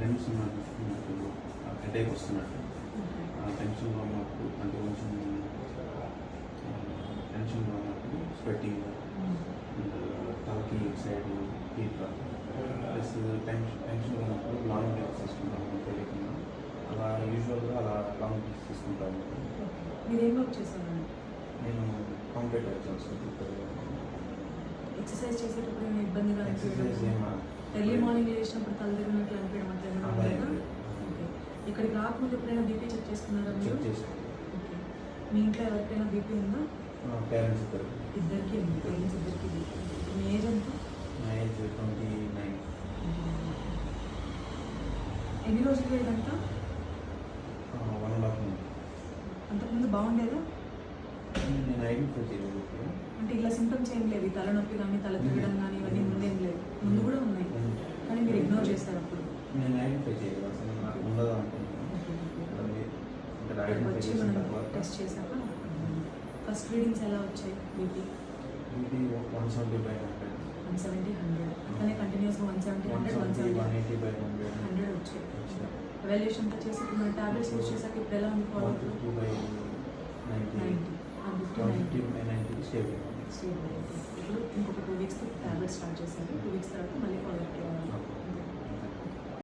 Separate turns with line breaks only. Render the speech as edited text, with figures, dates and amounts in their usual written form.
Tension నాకు headache వస్తున్నట్టు, టెన్షన్గా ఉన్నప్పుడు అంటే కొంచెం టెన్షన్గా ఉన్నప్పుడు స్వెట్టింగ్ అండ్ తలకి సైడ్ హీట్ ప్లస్ టెన్షన్గా ఉన్నప్పుడు లాంగ్ బ్రేక్స్ తీసుకుంటాను తెలియకుండా. అలా యూజువల్గా అలా లాంగ్ బ్రేక్స్ తీసుకుంటాను.
మీరు ఏం వర్క్ చేశారండి?
నేను కాంపిటేటివ్ ఎగ్జామ్స్
ఎక్సర్సైజ్ చేసేటప్పుడు ఏమైనా ఇబ్బందిగా
ఎక్సర్సైజ్
ఎర్లీ మార్నింగ్ లేచినప్పుడు తల తిరిగినట్లు అనిపించడం అట్లా ఏమైనా ఉంటుందా? ఓకే. ఇక్కడికి రాకముందు ఎప్పుడైనా బీపీ చెక్ చేసుకున్నారా మీరు?
చెక్ చేశాను.
ఓకే. మీ ఇంట్లో ఎవరికైనా బీపీ ఉందా?
పేరెంట్స్ ఇద్దరు.
ఇద్దరికి ఉంది. పేరెంట్స్ ఇద్దరికి బీపీ. మీ ఏజ్ ఎంత?
నా ఏజ్ 29.
ఎన్ని రోజులు ఇదంతా?
1.5 months.
అంతకుముందు బాగుండేదా?
నేను ఐడెంటిఫై చేయలేదు.
అంటే ఇలా సింటమ్స్ ఏం లేవు, తలనొప్పి కానీ తల తిరగడం కానీ ఇవన్నీ ముందేం లేవు? ముందు కూడా ఉన్నాయి కానీ మీరు ఇగ్నోర్ చేస్తారు అప్పుడు.
నేను ఐడెంటిఫై చేయలేదు, అసలు నాకు ఉండదు అనుకుంటున్నాను.
వచ్చి మనం టెస్ట్ చేశాక ఫస్ట్ రీడింగ్స్ ఎలా వచ్చాయి? బీపీ
170/100.
170/100 అట్లనే కంటిన్యూస్గా 170/100 180/100 వచ్చాయి. ఎవాల్యుయేషన్ అంతా చేసి ఇప్పుడు మన టాబ్లెట్స్ యూజ్ చేశాక ఇప్పుడు ఎలా ఉంది?
150/90.
90
స్టేబుల్.
ఇప్పుడు ఇంకొక 2 వీక్స్కి టాబ్లెట్స్ స్టార్ట్ చేశారు. 2 వీక్స్ తర్వాత మళ్ళీ ఫాలో అప్ చేయాలి.